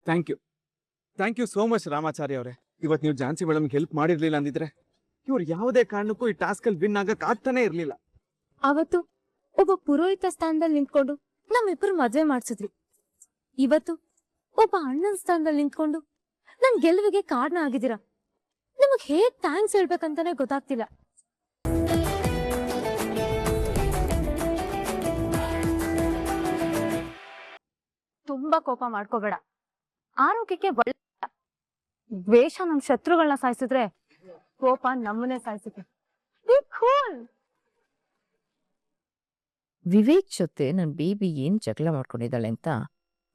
Thank you so much Ramachari ಅವರೇ. ಇವತ್ತು ನೀವು ಝಾನ್ಸಿ ಮೇಡಮ್ಗೆ ಹೆಲ್ಪ್ ಮಾಡಿರ್ಲಿಲ್ಲ ಅಂದಿದ್ರೆ ಇವ್ರು ಯಾವುದೇ ಕಾರಣಕ್ಕೂ ಈ ಟಾಸ್ಕಲ್ಲಿ ವಿನ್ ಆಗಕ್ ಆಗ್ತಾನೆ ಇರ್ಲಿಲ್ಲ. ಅವತ್ತು ಒಬ್ಬ ಪುರೋಹಿತ ಸ್ಥಾನದಲ್ಲಿ ನಿಂತ್ಕೊಂಡು ನಮ್ಮಿಬ್ರು ಮದ್ವೆ ಮಾಡ್ಸಿದ್ರಿ. ಇವತ್ತು ಒಬ್ಬ ಅಣ್ಣನ ಸ್ಥಾನದಲ್ಲಿ ನಿಂತ್ಕೊಂಡು ನನ್ ಗೆಲುವಿಗೆ ಕಾರಣ ಆಗಿದ್ದೀರಾ. ನಿಮಗ್ ಹೇಗ್ ಥ್ಯಾಂಕ್ಸ್ ಹೇಳ್ಬೇಕಂತಾನೆ ಗೊತ್ತಾಗ್ತಿಲ್ಲ. ತುಂಬಾ ಕೋಪ ಮಾಡ್ಕೋಬೇಡ. ಆರೋಗ್ಯಕ್ಕೆ ಒಳ್ಳೆ ದ್ವೇಷ ನಮ್ ಶತ್ರುಗಳನ್ನ ಸಾಯಿಸಿದ್ರೆ ಕೋಪ ನಮ್ಮನ್ನೇ ಸಾಯಿಸುತ್ತೆ. ವಿವೇಕ್ ಜೊತೆ ನನ್ ಬೇಬಿ ಏನ್ ಜಗಳ ಮಾಡ್ಕೊಂಡಿದ್ದಾಳೆ ಅಂತ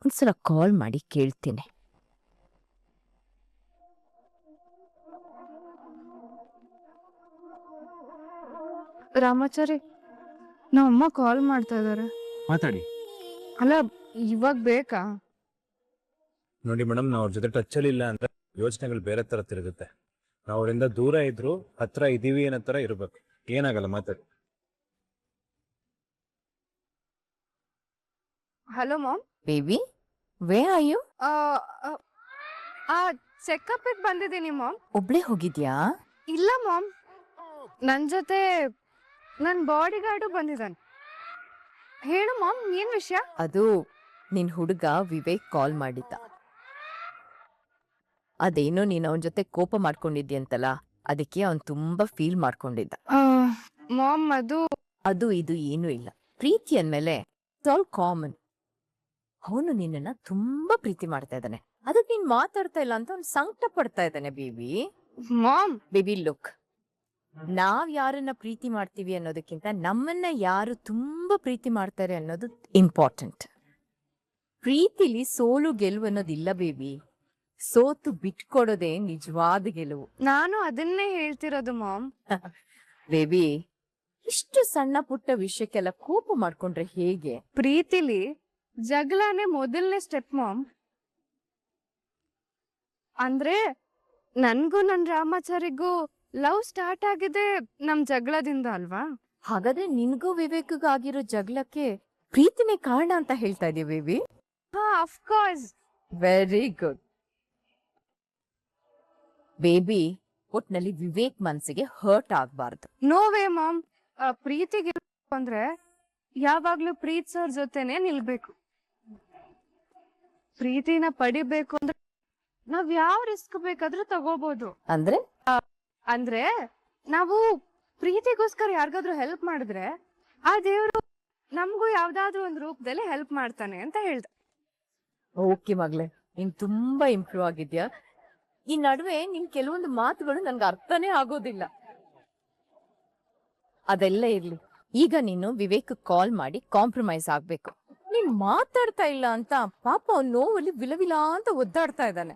ಒಂದ್ಸಲ ಕಾಲ್ ಮಾಡಿ ಕೇಳ್ತೀನಿ. ರಾಮಾಚಾರಿ, ನಮ್ಮಮ್ಮ ಕಾಲ್ ಮಾಡ್ತಾ ಇದಾರೆ. ಮಾತಾಡಿ. ಅಲ್ಲ, ಇವಾಗ ಬೇಕಾ? ನೋಡಿ ಮೇಡಮ್, ನಾವು ಅವ್ರ ಜೊತೆ ಟಚಲ್ಲಿ ಇಲ್ಲ ಅಂದ್ರೆ ಯೋಚನೆಗಳು ಬೇರೆ ತರ ತಿರುಗುತ್ತೆ. ನಾವು ಅವರಿಂದ ದೂರ ಇದ್ರು ಹತ್ರ ಇದೀವಿ ಅನ್ನೋ ತರ ಇರ್ಬೇಕು. ಏನಾಗಲ್ಲ, ಮಾತಾಡಿ. Hello mom. Baby, where are you? Checkup ಬಂದಿದ್ದೀನಿ ಮಾಮ್. ಒಬ್ಳೆ ಹೋಗಿದ್ಯಾ? ಇಲ್ಲ ಮಾಮ್, ನನ್ ಜೊತೆ ನನ್ ಬಾಡಿ ಗಾರ್ಡು ಬಂದಿದ್ದಾನೆ. ಹೇಳು ಮಾಮ್, ಏನ್ ವಿಷಯ? ಅದು ನಿನ್ ಹುಡುಗ ವಿವೇಕ್ ಕಾಲ್ ಮಾಡಿದ್ದ. ಅದೇನೋ ನೀನ್ ಅವನ್ ಜೊತೆ ಕೋಪ ಮಾಡ್ಕೊಂಡಿದ್ಯಂತಲ್ಲ, ಅದಕ್ಕೆ ಅವನ್ ತುಂಬಾ ಫೀಲ್ ಮಾಡ್ಕೊಂಡಿದ್ದ. ಮಾಮ್, ಅದು ಇದು ಏನೂ ಇಲ್ಲ. ಪ್ರೀತಿ ಅಂದ್ಮೇಲೆ ಆಲ್ ಕಾಮನ್. ಅವನು ನಿನ್ನನ್ನ ತುಂಬಾ ಪ್ರೀತಿ ಮಾಡ್ತಾ ಇದ್ದಾನೆ. ಅದಕ್ಕೆ ನೀನ್ ಮಾತಾಡ್ತಾ ಇಲ್ಲ ಅಂತ ಅವ್ನು ಸಂಕಟ ಪಡ್ತಾ ಇದ್ದಾನೆ. ಬೇಬಿ ಬೇಬಿ ಲುಕ್, ನಾವ್ ಯಾರನ್ನ ಪ್ರೀತಿ ಮಾಡ್ತೀವಿ ಅನ್ನೋದಕ್ಕಿಂತ ನಮ್ಮನ್ನ ಯಾರು ತುಂಬಾ ಪ್ರೀತಿ ಮಾಡ್ತಾರೆ ಅನ್ನೋದು ಇಂಪಾರ್ಟೆಂಟ್. ಪ್ರೀತಿಲಿ ಸೋಲು ಗೆಲುವು ಅನ್ನೋದಿಲ್ಲ ಬೇಬಿ. ಸೋತು ಬಿಟ್ಕೊಡೋದೇ ನಿಜವಾದ ಗೆಲುವು. ನಾನು ಅದನ್ನೇ ಹೇಳ್ತಿರೋದು ಮಾಮ್. ಬೇಬಿ, ಇಷ್ಟು ಸಣ್ಣ ಪುಟ್ಟ ವಿಷಯಕ್ಕೆಲ್ಲ ಕೋಪ ಮಾಡ್ಕೊಂಡ್ರೆ ಹೇಗೆ? ಪ್ರೀತಿಲಿ ಜಗಳನೇ ಮೊದಲನೇ ಸ್ಟೆಪ್ ಮಾಮ್. ಅಂದ್ರೆ ನನ್ಗೂ ನನ್ ರಾಮಾಚಾರಿಗೂ ಲವ್ ಸ್ಟಾರ್ಟ್ ಆಗಿದೆ ನಮ್ ಜಗಳದಿಂದ ಅಲ್ವಾ? ಹಾಗಾದ್ರೆ ನಿನ್ಗೂ ವಿವೇಕ್ಗೂ ಆಗಿರೋ ಜಗಳಕ್ಕೆ ಪ್ರೀತಿನೇ ಕಾರಣ ಅಂತ ಹೇಳ್ತಾ ಇದೀಯ ಬೇಬಿ? ಹಾ, of course. Very good baby. ಒಟ್ನಲ್ಲಿ ವಿವೇಕ್ ಮನ್ಸಿಗೆ ಹರ್ಟ್ ಆಗ್ಬಾರ್ದು. No way mom. ಪ್ರೀತಿಗೆ ಅಂದ್ರೆ ಯಾವಾಗ್ಲೂ ಪ್ರೀತಿಸೋರ್ ಜೊತೆನೆ ನಿಲ್ಬೇಕು. ಪ್ರೀತಿನ ಪಡಿಬೇಕು ಅಂದ್ರೆ ನಾವ್ ಯಾವ ರಿಸ್ಕ್ ಬೇಕಾದ್ರೂ ತಗೋಬಹುದು. ಅಂದ್ರೆ ನಾವು ಪ್ರೀತಿಗೋಸ್ಕರ ಯಾರಿಗಾದ್ರೂ ಹೆಲ್ಪ್ ಮಾಡಿದ್ರೆ ಆ ದೇವ್ರು ನಮ್ಗೂ ಯಾವ್ದಾದ್ರು ಒಂದ್ ರೂಪದಲ್ಲಿ ಹೆಲ್ಪ್ ಮಾಡ್ತಾನೆ ಅಂತ ಹೇಳ್ದ. ಓಕೆ ಮಗ್ಲೆ, ನೀನ್ ತುಂಬಾ ಇಂಪ್ರೂವ್ ಆಗಿದ್ಯಾ. ಈ ನಡುವೆ ನಿನ್ ಕೆಲವೊಂದು ಮಾತುಗಳು ನನ್ಗೆ ಅರ್ಥನೇ ಆಗೋದಿಲ್ಲ. ಅದೆಲ್ಲ ಇರ್ಲಿ, ಈಗ ನೀನು ವಿವೇಕ್ ಕಾಲ್ ಮಾಡಿ ಕಾಂಪ್ರಮೈಸ್ ಆಗ್ಬೇಕು. ನೀನ್ ಮಾತಾಡ್ತಾ ಇಲ್ಲ ಅಂತ ಪಾಪ ಅವ್ನ ನೋವಲ್ಲಿ ವಿಲವಿಲ ಅಂತ ಒದ್ದಾಡ್ತಾ ಇದ್ದಾನೆ.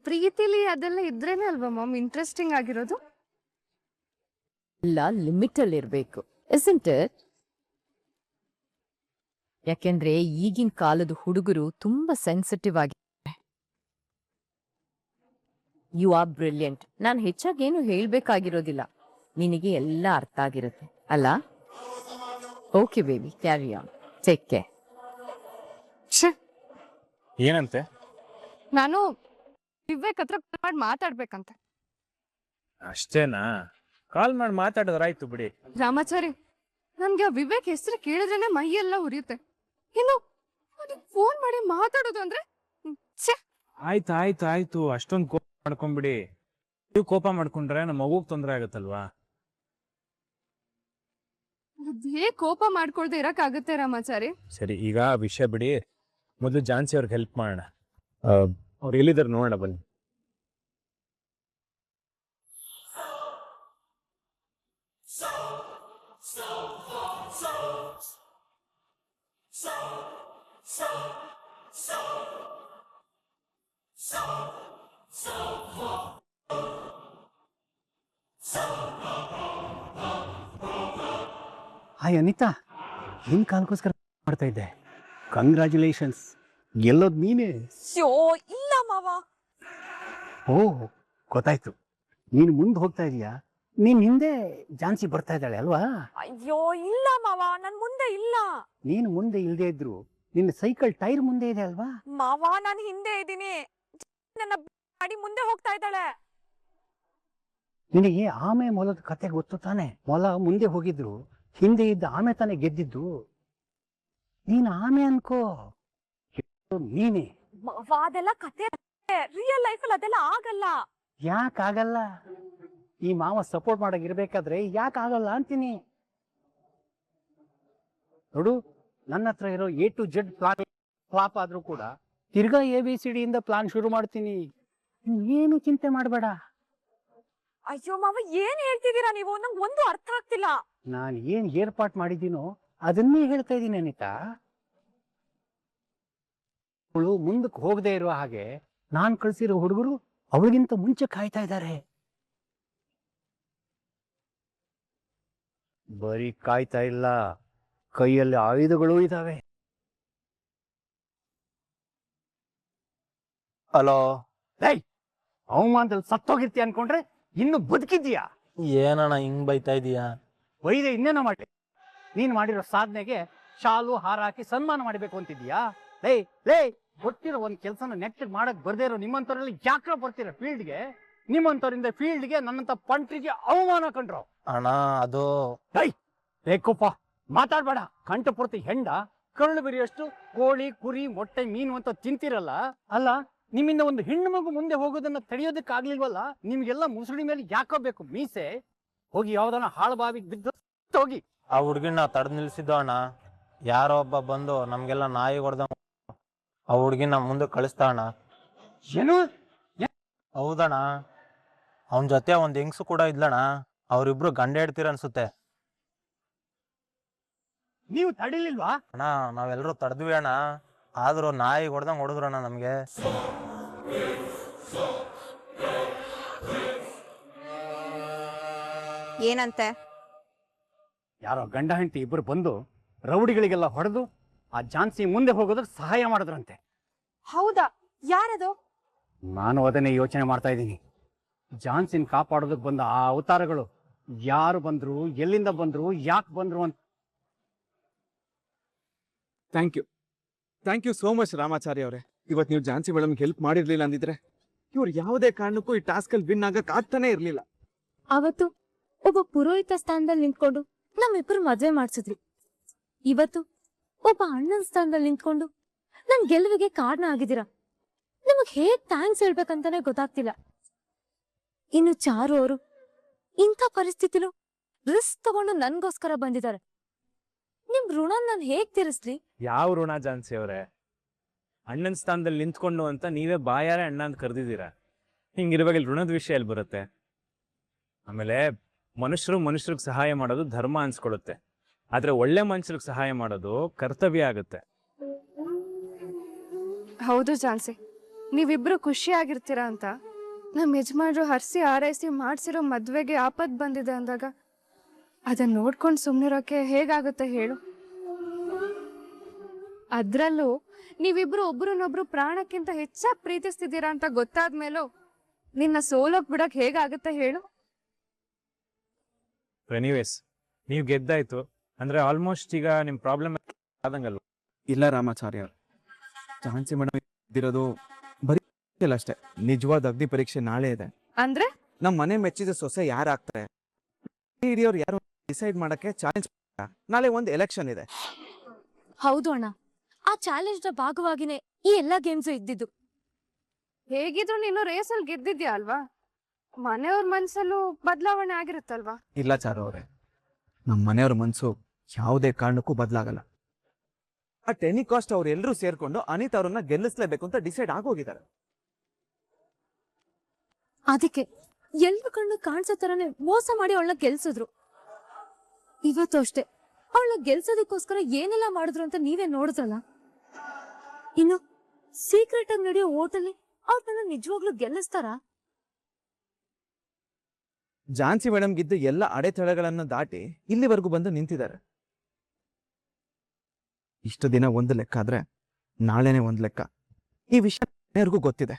ಪ್ರೀತಿಲಿ ಅದೆಲ್ಲ ಇದ್ರೇನೆ ಅಲ್ವಾ ಮಾಮ್ ಇಂಟ್ರೆಸ್ಟಿಂಗ್ ಆಗಿರೋದು? ಎಲ್ಲ ಲಿಮಿಟ್ ಅಲ್ಲಿ ಇರ್ಬೇಕು, isn't it? ಯಾಕೆಂದ್ರೆ ಈಗಿನ ಕಾಲದ ಹುಡುಗರು ತುಂಬಾ ಸೆನ್ಸಿಟಿವ್ ಆಗಿದ್ದಾರೆ. You are brilliant. ನಾನು ಹೆಚ್ಚಾಗೇನು ಹೇಳ್ಬೇಕಾಗಿರೋದಿಲ್ಲ, ನಿನಗೆ ಎಲ್ಲ ಅರ್ಥ ಆಗಿರುತ್ತೆ ಅಲ್ಲ? Okay baby, carry on, take care. ಏನಂತೆ? ನಾನು ವಿವೇಕ್ ಹತ್ರ ಮಾಡಿ ಮಾತಾಡ್ಬೇಕಂತೆ. ಅಷ್ಟೇನಾ? ಕಾಲ್ ಮಾಡಿ ಮಾತಾಡಿದ್ರಾಯ್ತು ಬಿಡಿ. ರಾಮಾಚಾರಿ, ನನ್ಗೆ ವಿವೇಕ್ ಹೆಸರು ಕೇಳಿದ್ರೇನೆ ಮೈಯೆಲ್ಲ ಉರಿಯುತ್ತೆ. ಇನ್ನು ಫೋನ್ ಮಾಡಿ ಮಾತಾಡೋದು ಅಂದ್ರೆ ಆಯ್ತು, ಅಷ್ಟೊಂದು ಕೋಪ ಮಾಡ್ಕೊಂಡ್ಬಿಡಿ. ನೀವು ಕೋಪ ಮಾಡ್ಕೊಂಡ್ರೆ ನಮ್ಮ ಮಗುಗ್ ತೊಂದರೆ ಆಗತ್ತಲ್ವಾ? ಹೇಗ್ ಕೋಪ ಮಾಡ್ಕೊಳ್ದೆ ಇರಕ್ಕಾಗುತ್ತೆ ರಾಮಾಚಾರಿ? ಸರಿ, ಈಗ ಆ ವಿಷಯ ಬಿಡಿ. ಮೊದಲು ಝಾನ್ಸಿ ಅವ್ರಿಗೆ ಹೆಲ್ಪ್ ಮಾಡೋಣ. ಅವ್ರು ಎಲ್ಲಿದ್ದಾರೆ ನೋಡೋಣ, ಬನ್ನಿ. ಹಾಯ್ ಅನಿತಾ, ನಿನ್ ಕಾಲಕ್ಕೋಸ್ಕರ ಮಾಡ್ತಾ ಇದ್ದೆ. ಕಂಗ್ರ್ಯಾಚುಲೇಷನ್ಸ್, ಗೆಲ್ಲೋದು ನೀನೇ. ಇಲ್ಲ ಮಾವ. ಓ, ಗೊತ್ತಾಯ್ತು. ನೀನು ಮುಂದೆ ಹೋಗ್ತಾ ಇದೀಯಾ, ನೀನ್ ಹಿಂದೆ ಝಾನ್ಸಿ ಬರ್ತಾ ಇದ್ದಾಳೆ ಅಲ್ವಾ? ಅಯ್ಯೋ ಇಲ್ಲ ಮಾವ, ನನ್ ಮುಂದೆ ಇಲ್ಲ. ನೀನು ಮುಂದೆ ಇಲ್ದೇ ಇದ್ರು ನಿನ್ನ ಸೈಕಲ್ ಟೈರ್ ಮುಂದೆ ಇದೆ ಅಲ್ವಾ? ಮಾವ ನಾನು ಹಿಂದೆ ಇದ್ದೀನಿ, ನನ್ನ ಗಾಡಿ ಮುಂದೆ ಹೋಗ್ತಾ ಇದ್ದಾಳೆ. ನಿನಗೆ ಆಮೆ ಮೊಲದ ಕತೆ ಗೊತ್ತು ತಾನೆ? ಮೊಲ ಮುಂದೆ ಹೋಗಿದ್ರು ಹಿಂದೆ ಇದ್ದ ಆಮೆ ತಾನೆ ಗೆದ್ದಿದ್ದು. ನೀನ್ ಆಮೆ ಅನ್ಕೋ, ನೀನೇ. ಮಾವ ಅದೆಲ್ಲ ಕತೆ, ರಿಯಲ್ ಲೈಫ್ ಅಲ್ಲಿ ಅದೆಲ್ಲ ಆಗಲ್ಲ. ಯಾಕಾಗಲ್ಲ? ಈ ಮಾವ ಸಪೋರ್ಟ್ ಮಾಡಕ್ ಇರ್ಬೇಕಾದ್ರೆ ಯಾಕಾಗಲ್ಲ ಅಂತೀನಿ. ನೋಡು, ನನ್ನ ಹತ್ರ ಇರೋ A to Z plan flop ಆದ್ರೂ ಕೂಡ ತಿರ್ಗಾ ABCD ಇಂದ ಪ್ಲಾನ್ ಶುರು ಮಾಡ್ತೀನಿ. ಏನು ಚಿಂತೆ ಮಾಡಬೇಡ. ಅಯ್ಯೋ ಮಾವ ಏನ್ ಹೇಳ್ತಿದ್ದೀರಾ ನೀವು? ನಂಗೆ ಒಂದು ಅರ್ಥ ಆಗ್ತಿಲ್ಲ. ನಾನು ಏನ್ ಏರ್ಪಾಟ್ ಮಾಡಿದ್ದೀನೋ ಅದನ್ನೇ ಹೇಳ್ತಾ ಇದ್ದೀನಿ ಅನಿತಾ. ಅವಳು ಮುಂದಕ್ಕೆ ಹೋಗದೆ ಇರುವ ಹಾಗೆ ನಾನ್ ಕಳ್ಸಿರೋ ಹುಡುಗರು ಅವಳಿಗಿಂತ ಮುಂಚೆ ಕಾಯ್ತಾ ಇದ್ದಾರೆ. ಬರೀ ಕಾಯ್ತಾ ಇಲ್ಲ, ಕೈಯಲ್ಲಿ ಆಯುಧಗಳು ಇದಾವೆ. ಹಲೋ, ಅವಮಾನದಲ್ಲಿ ಸತ್ತೋಗಿರ್ತೀಯ ಅನ್ಕೊಂಡ್ರೆ ಇನ್ನು ಬದುಕಿದ್ಯಾ? ಏನಣ್ಣ ಹಿಂಗ್ ಬೈತಾ ಇದೀಯಾ? ವೈದ್ಯ ಇನ್ನೇನೋ ಮಾಡ್ಲಿ, ನೀನ್ ಮಾಡಿರೋ ಸಾಧನೆಗೆ ಶಾಲು ಹಾರ ಹಾಕಿ ಸನ್ಮಾನ ಮಾಡ್ಬೇಕು ಅಂತಿದ್ಯಾ? ಲೇ ಗೊತ್ತಿರೋ ಒಂದ್ ಕೆಲ್ಸನ ನೆಟ್ಟಿಗೆ ಮಾಡಕ್ ಬರ್ದೇ ಇರೋ ನಿಮ್ಮಂತವ್ರಲ್ಲಿ ಯಾಕ್ರ ಬರ್ತೀರ ಫೀಲ್ಡ್ಗೆ? ನಿಮ್ಮಂತವ್ರಿಂದ ಫೀಲ್ಡ್ಗೆ ನನ್ನಂತ ಪಂಟ್ರಿಗೆ ಅವಮಾನ ಕಂಡ್ರು. ಅಣ್ಣ ಅದು ಬೇಕಪ್ಪ, ಮಾತಾಡ್ಬೇಡ. ಕಂಠಪೂರ್ತಿ ಹೆಂಡ ಕರುಳು ಬಿರಿಯಷ್ಟು ಕೋಳಿ ಕುರಿ ಮೊಟ್ಟೆ ಮೀನು ಅಂತ ತಿಂತಿರಲ್ಲ. ಅಲ್ಲ, ನಿಮ್ಮಿಂದ ಒಂದು ಹೆಣ್ಣು ಮಗು ಮುಂದೆ ಹೋಗೋದನ್ನ ತಡೆಯೋದಕ್ಕಾಗ್ಲಿಲ್ವಲ್ಲ? ನಿಮ್ಗೆಲ್ಲ ಮುಸುಳಿ ಮೇಲೆ ಯಾಕೋಬೇಕು ಮೀಸೆ? ಹೋಗಿ ಯಾವ್ದನ್ನ ಹಾಳು ಬಾವಿಗೆ ಬಿದ್ದು ಹೋಗಿ. ಆ ಹುಡ್ಗಿನ ನಾವು ತಡೆದು ನಿಲ್ಸಿದ್ದೋ ಅಣ್ಣ. ಯಾರೋ ಒಬ್ಬ ಬಂದು ನಮ್ಗೆಲ್ಲ ನಾಯಿ ಹೊಡೆದ ಆ ಹುಡ್ಗಿನ ಮುಂದೆ ಕಳಿಸ್ತಾ ಅಣ್ಣ. ಏನು? ಹೌದಣ್ಣ, ಅವನ ಜೊತೆ ಒಂದ್ ಹೆಂಗ್ಸು ಕೂಡ ಇದ್ಲಣ್ಣ. ಅವ್ರಿಬ್ರು ಗಂಡ ಹೆಡ್ತೀರ ಅನ್ಸುತ್ತೆ. ನೀವು ತಡಿಲಿಲ್ವಾ? ಅಣ್ಣ ನಾವೆಲ್ಲರೂ ತಡೆದ್ವಿ ಅಣ್ಣ, ಆದ್ರೂ ನಾಯಿ ಹೊಡೆದಂಗ್ ಹೊಡೆದ್ರಣ್ಣ ನಮ್ಗೆ. ಏನಂತೆ? ಯಾರೋ ಗಂಡ ಹೆಂಡತಿ ಇಬ್ಬರು ಬಂದು ರೌಡಿಗಳಿಗೆಲ್ಲ ಹೊಡೆದು ಆ ಝಾನ್ಸಿ ಮುಂದೆ ಹೋಗೋದಕ್ಕೆ ಸಹಾಯ ಮಾಡಿದ್ರಂತೆ. ಹೌದಾ? ಯಾರದು? ನಾನು ಅದನ್ನೇ ಯೋಚನೆ ಮಾಡ್ತಾ ಇದ್ದೀನಿ. ಝಾನ್ಸಿನ ಕಾಪಾಡೋದಕ್ಕೆ ಬಂದ ಆ ಅವತಾರಗಳು ಯಾರು ಬಂದ್ರು, ಎಲ್ಲಿಂದ ಬಂದ್ರು, ಯಾಕೆ ಬಂದ್ರು ಅಂತ. Thank you so much Ramacharya ಅವರೇ. ಇವತ್ತು ನೀವು ಝಾನ್ಸಿ ಮೇಡಮ್ಗೆ ಹೆಲ್ಪ್ ಮಾಡಿರ್ಲಿಲ್ಲ ಅಂದಿದ್ರೆ ಇವ್ರು ಯಾವುದೇ ಕಾರಣಕ್ಕೂ ಈ ಟಾಸ್ಕ್ ಅಲ್ಲಿ ವಿನ್ ಆಗಕ್ ಆಗ್ತಾನೆ ಇರ್ಲಿಲ್ಲ. ಅವತ್ತು ಒಬ್ಬ ಪುರೋಹಿತ ಸ್ಥಾನದಲ್ಲಿ ನಿಂತ್ಕೊಂಡು ನಮ್ಮಿಬ್ರು ಮದ್ವೆ ಮಾಡ್ಸಿದ್ರಿ. ಇವತ್ತು ಒಬ್ಬ ಅಣ್ಣನ ಸ್ಥಾನದಲ್ಲಿ ನಿಂತ್ಕೊಂಡು ನನ್ ಗೆಲುವಿಗೆ ಕಾರಣ ಆಗಿದ್ದೀರಾ. ನಿಮಗ್ ಹೇಗ್ ಥ್ಯಾಂಕ್ಸ್ ಹೇಳ್ಬೇಕಂತಾನೆ ಗೊತ್ತಾಗ್ತಿಲ್ಲ. ಇನ್ನು ಚಾರು ಅವರು ಇಂಥ ಪರಿಸ್ಥಿತಿಲೂ ರಿಸ್ಕ್ ತಗೊಂಡು ನನ್ಗೋಸ್ಕರ ಬಂದಿದ್ದಾರೆ. ನಿಮ್ ಋಣ ನಾನ್ ಹೇಗ್ ತೀರಿಸ್ಲಿ? ಯಾವ ಋಣ ಜಾನ್ಸಿ ಅವರೇ? ಅಣ್ಣನ ಸ್ಥಾನದಲ್ಲಿ ನಿಂತ್ಕೊಂಡು ಅಂತ ನೀವೇ ಬಾಯಾರೆ ಅಣ್ಣ ಅಂತ ಕರೆದಿದ್ದೀರಾ. ಹಿಂಗಿರುವಾಗ ಇಲ್ಲಿ ಋಣದ ವಿಷಯ ಎಲ್ಲಿ ಬರುತ್ತೆ? ಆಮೇಲೆ ಮನುಷ್ಯರಿಗೆ ಸಹಾಯ ಮಾಡೋದು ಧರ್ಮ ಅನ್ಸ್ಕೊಳ್ಳುತ್ತೆ, ಆದ್ರೆ ಒಳ್ಳೆ ಮನುಷ್ಯರಿಗೆ ಸಹಾಯ ಮಾಡೋದು ಕರ್ತವ್ಯ ಆಗುತ್ತೆ. ಹೌದು ಝಾನ್ಸಿ, ನೀವಿಬ್ರು ಖುಷಿಯಾಗಿರ್ತೀರಾ ಅಂತ ನಮ್ಮ ಯಜಮಾನ್ರು ಹರ್ಸಿ ಆರೈಸಿ ಮಾಡ್ಸಿರೋ ಮದ್ವೆಗೆ ಆಪತ್ ಬಂದಿದೆ ಅಂದಾಗ ಅದನ್ನ ನೋಡ್ಕೊಂಡು ಸುಮ್ನಿರೋಕೆ ಹೇಗಾಗುತ್ತೆ ಹೇಳು? ಅದ್ರಲ್ಲೂ ನೀವಿಬ್ರು ಒಬ್ರನ್ನೊಬ್ರು ಪ್ರಾಣಕ್ಕಿಂತ ಹೆಚ್ಚಾಗಿ ಪ್ರೀತಿಸ್ತಿದ್ದೀರಾ ಅಂತ ಗೊತ್ತಾದ್ಮೇಲೂ ನಿನ್ನ ಸೋಲೋಕ್ ಬಿಡಕ್ ಹೇಗಾಗುತ್ತೆ ಹೇಳು? ಎನಿವೇಸ್, ನೀವು ಗೆದ್ದಾಯ್ತು ಅಂದ್ರೆ ಆಲ್ಮೋಸ್ಟ್ ಈಗ ನಿಮ್ ಪ್ರಾಬ್ಲಮ್ ಆದಂಗಲ್ವ? ಇಲ್ಲ ರಾಮಾಚಾರ್ಯ ಅವ್ರೆ, ಝಾನ್ಸಿ ಮೇಡಮ್ ಇದ್ದಿರೋದು ಬರೀ ಅಷ್ಟೇ. ನಿಜವಾದ ಅಗ್ನಿ ಪರೀಕ್ಷೆ ನಾಳೆ ಇದೆ. ಅಂದ್ರೆ ನಮ್ ಮನೆ ಮೆಚ್ಚಿದ ಸೊಸೆ ಯಾರಾಗ್ತಾರೆ ಹಿರಿಯವ್ರು ಯಾರು ಡಿಸೈಡ್ ಮಾಡಕ್ಕೆ ಚಾಲೆಂಜ್. ನಾಳೆ ಒಂದು ಎಲೆಕ್ಷನ್ ಇದೆ. ಹೌದು ಅಣ್ಣ, ಆ ಚಾಲೆಂಜ್ ನ ಭಾಗವಾಗಿನೇ ಈ ಎಲ್ಲಾ ಗೇಮ್ಸ್ ಇದ್ದಿದ್ದು. ಹೇಗಿದ್ರು ನೀನು ರೇಸಲ್ಲಿ ಗೆದ್ದಿದ್ಯಾ ಅಲ್ವಾ? ಮನೆಯವ್ರ ಮನ್ಸಲ್ಲೂ ಬದಲಾವಣೆ ಆಗಿರುತ್ತಲ್ವಾ? ಇಲ್ಲ ಚಾರು ಅವ್ರೆ, ನಮ್ಮ ಮನೆಯವ್ರ ಮನ್ಸು ಯಾವುದೇ ಕಾರಣಕ್ಕೂ ಬದಲಾಗಲ್ಲ. ಆ ಟೆನಿಕಾಸ್ಟ್ ಅವ್ರು ಎಲ್ಲರೂ ಸೇರ್ಕೊಂಡು ಅನಿತಾ ಅವ್ರನ್ನ ಗೆಲ್ಲಿಸ್ಲೇಬೇಕು ಅಂತ ಡಿಸೈಡ್ ಆಗೋಗಿದ್ದಾರೆ. ಅದಕ್ಕೆ ಎಲ್ರ ಕಣ್ಣು ಕಾಣಿಸೋ ತರನೇ ಮೋಸ ಮಾಡಿ ಅವಳನ್ನ ಗೆಲ್ಸಿದ್ರು. ಇವತ್ತು ಅಷ್ಟೇ ಅವಳನ್ನ ಗೆಲ್ಸೋದಕ್ಕೋಸ್ಕರ ಏನೆಲ್ಲ ಮಾಡಿದ್ರು ಅಂತ ನೀವೇ ನೋಡಿದ್ರಲ್ಲ. ಇನ್ನು ಸೀಕ್ರೆಟ್ ಆಗಿ ನಡೆಯೋ ಓಟಲ್ಲಿ ಅವ್ರನ್ನ ನಿಜವಾಗ್ಲೂ ಗೆಲ್ಲಿಸ್ತಾರಾ? ಝಾನ್ಸಿ ಮೇಡಮ್ ಗಿದ್ದ ಎಲ್ಲ ಅಡೆತಡೆಗಳನ್ನ ದಾಟಿ ಇಲ್ಲಿವರೆಗೂ ಬಂದು ನಿಂತಿದ್ದಾರೆ. ಇಷ್ಟು ದಿನ ಒಂದು ಲೆಕ್ಕ ಆದ್ರೆ ನಾಳೆನೆ ಒಂದು ಲೆಕ್ಕ. ಈ ವಿಷಯ ಮನೆಯವ್ರಿಗೂ ಗೊತ್ತಿದೆ.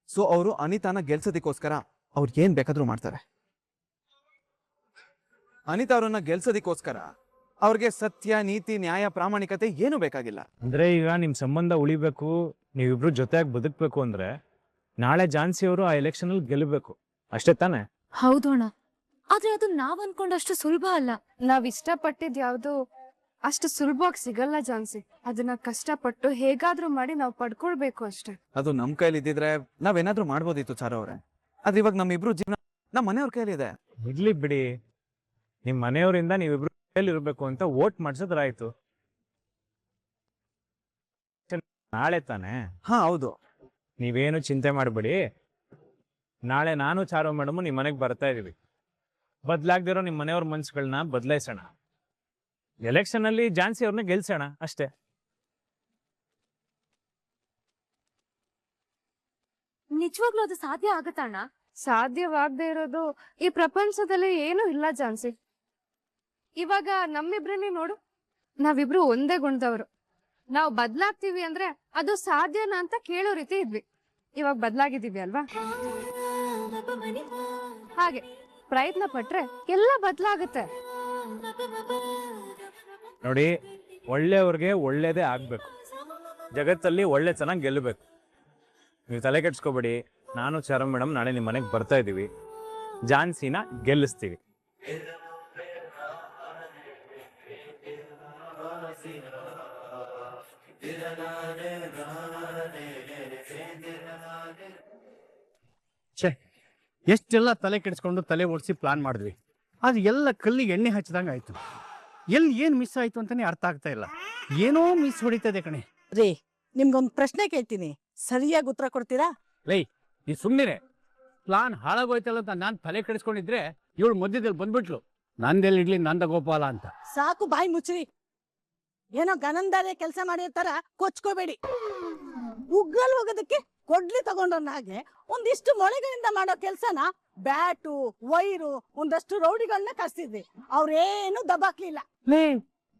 ಸೊ ಅವರು ಅನಿತಾನ ಗೆಲ್ಸೋದಕ್ಕೋಸ್ಕರ ಅವ್ರು ಏನ್ ಬೇಕಾದ್ರೂ ಮಾಡ್ತಾರೆ. ಅನಿತಾ ಅವ್ರನ್ನ ಗೆಲ್ಸೋದಕ್ಕೋಸ್ಕರ ಅವ್ರಿಗೆ ಸತ್ಯ, ನೀತಿ, ನ್ಯಾಯ, ಪ್ರಾಮಾಣಿಕತೆ ಏನು ಬೇಕಾಗಿಲ್ಲ. ಅಂದ್ರೆ ಈಗ ನಿಮ್ ಸಂಬಂಧ ಉಳಿಬೇಕು, ನೀವಿಬ್ರು ಜೊತೆಯಾಗಿ ಬದುಕ್ಬೇಕು ಅಂದ್ರೆ ನಾಳೆ ಝಾನ್ಸಿ ಅವರು ಆ ಎಲೆಕ್ಷನ್ ಅಲ್ಲಿ ಗೆಲ್ಲಬೇಕು, ಅಷ್ಟೇ ತಾನೆ? ಹೌದು ಅಣ್ಣ, ಆದ್ರೆ ಅದು ನಾವ್ ಅನ್ಕೊಂಡಷ್ಟು ಸುಲಭ ಅಲ್ಲ. ನಾವ್ ಇಷ್ಟಪಟ್ಟಿದ್ ಯಾವ್ದು ಅಷ್ಟು ಸುಲಭವಾಗಿ ಸಿಗಲ್ಲ ಜಾನ್ಸಿ. ಅದನ್ನ ಕಷ್ಟಪಟ್ಟು ಹೇಗಾದ್ರೂ ಮಾಡಿ ನಾವ್ ಪಡ್ಕೊಳ್ಬೇಕು ಅಷ್ಟೇ. ಅದು ನಮ್ ಕೈಲಿ ಇದ್ದಿದ್ರೆ ನಾವೇನಾದ್ರೂ ಮಾಡ್ಬೋದಿತ್ತು ಚಾರು ಅವ್ರೆ. ಆದ್ರೆ ಇವಾಗ ನಮ್ಮಿಬ್ರು ಜೀವನ ನಮ್ ಮನೆಯವ್ರ ಕೈಲಿದೆ. ಇರ್ಲಿ ಬಿಡಿ, ನಿಮ್ ಮನೆಯವರಿಂದ ನೀವಿಬ್ರು ಇರ್ಬೇಕು ಅಂತ ವೋಟ್ ಮಾಡ್ಸೋದ್ರಾಯ್ತು. ನಾಳೆ ತಾನೆ? ಹಾ ಹೌದು. ನೀವೇನು ಚಿಂತೆ ಮಾಡಬೇಡಿ. ನಾಳೆ ನಾನು ಚಾರು ಮೇಡಮು ನಿಮ್ ಮನೆಗೆ ಬರ್ತಾ ಇದೀವಿ. ಬದ್ಲಾಗ್ದಿರೋ ನಿಮ್ ಮನೆಯವ್ರ ಮನ್ಸುಗಳನ್ನ ಬದಲಾಯಿಸೋಣ. ಎಲೆಕ್ಷನ್ ಅಲ್ಲಿ ಝಾನ್ಸಿ ಅವ್ರನ್ನ ಗೆಲ್ಸೋಣ ಅಷ್ಟೇ. ನಿಜವಾಗ್ಲೂ ಅದು ಸಾಧ್ಯ ಆಗತ್ತಣ್ಣ? ಸಾಧ್ಯವಾಗದೆ ಇರೋದು ಈ ಪ್ರಪಂಚದಲ್ಲಿ ಏನೂ ಇಲ್ಲ ಜಾನ್ಸಿ. ಇವಾಗ ನಮ್ಮಿಬ್ರನ್ನೇ ನೋಡು, ನಾವಿಬ್ರು ಒಂದೇ ಗುಣದವರು. ನಾವು ಬದ್ಲಾಗ್ತೀವಿ ಅಂದ್ರೆ ಅದು ಸಾಧ್ಯನಾ ಅಂತ ಕೇಳೋ ರೀತಿ ಇದ್ವಿ. ಇವಾಗ ಬದ್ಲಾಗಿದ್ದೀವಿ ಅಲ್ವಾ? ಹಾಗೆ ಪ್ರಯತ್ನ ಪಟ್ರೆ ಎಲ್ಲ ಬದ್ಲಾಗುತ್ತೆ. ನೋಡಿ, ಒಳ್ಳೆಯವ್ರಿಗೆ ಒಳ್ಳೇದೇ ಆಗ್ಬೇಕು. ಜಗತ್ತಲ್ಲಿ ಒಳ್ಳೆತನ ಗೆಲ್ಲಬೇಕು. ನೀವು ತಲೆ ಕೆಡ್ಸ್ಕೊಬೇಡಿ. ನಾನು ಚಾರು ಮೇಡಮ್ ನಾಳೆ ನಿಮ್ಮ ಮನೆಗೆ ಬರ್ತಾ ಇದ್ದೀವಿ. ಝಾನ್ಸಿನ ಗೆಲ್ಲಿಸ್ತೀವಿ. ಛೇ, ಎಷ್ಟೆಲ್ಲ ತಲೆ ಕೆಡಿಸ್ಕೊಂಡು ತಲೆ ಓಡಿಸಿ ಪ್ಲಾನ್ ಮಾಡಿದ್ವಿ. ಅದು ಎಲ್ಲ ಕಲ್ಲಿಗೆ ಎಣ್ಣೆ ಹಚ್ಚಿದಂಗೆ ಆಯ್ತು. ಎಲ್ಲಿ ಏನು ಮಿಸ್ ಆಯ್ತು ಅಂತಾನೆ ಅರ್ಥ ಆಗ್ತಾ ಇಲ್ಲ. ಏನೋ ಮಿಸ್ ಹೊಡಿತದೆ ಕಣೆ. ರೀ, ನಿಮ್ಗೊಂದು ಪ್ರಶ್ನೆ ಕೇಳ್ತೀನಿ, ಸರಿಯಾಗಿ ಉತ್ತರ ಕೊಡ್ತೀರಾ? ಲೈ, ನೀ ಸುಮ್ಮನೆ ಪ್ಲಾನ್ ಹಾಳಾಗೋಯ್ತಲ್ಲ ಅಂತ ನಾನು ತಲೆ ಕೆಡಿಸ್ಕೊಂಡಿದ್ರೆ ಇವಳು ಮಧ್ಯದಲ್ಲಿ ಬಂದ್ಬಿಟ್ಲು, ನಂದೆಲ್ಲಿ ಇಡ್ಲಿ ನಂದ ಗೋಪಾಲ ಅಂತ. ಸಾಕು, ಬಾಯಿ ಮುಚ್ಚ್ರಿ. ಏನೋ ಗನಂದಾರೆ ಕೆಲಸ ಮಾಡಿರ್ತಾರ ಕೊಚ್ಕೋಬೇಡಿ. ಉಗ್ಗಲ್ ಹೋಗೋದಕ್ಕೆ ಕೊಡ್ಲಿ ತಗೊಂಡ್ರನ್ನ ಹಾಗೆ ಒಂದಿಷ್ಟು ಮೊಳೆಗಳಿಂದ ಮಾಡೋ ಕೆಲ್ಸನ ಬ್ಯಾಟು, ವೈರು, ಒಂದಷ್ಟು ರೌಡಿಗಳನ್ನ ಕರ್ಸಿದ್ವಿ. ಅವ್ರೇನು ದಬಾಕ್ಲಿಲ್ಲ. ಲೇ,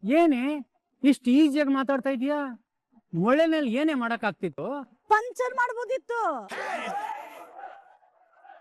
ಏನೇ ಇಷ್ಟು ಈಸಿಯಾಗಿ ಮಾತಾಡ್ತಾ ಇದೀಯಾ? ಒಳ್ಳೆನಲ್ಲಿ ಏನೇ ಮಾಡಕ್ ಆಗ್ತಿತ್ತು? ಪಂಚರ್ ಮಾಡ್ಬೋದಿತ್ತು.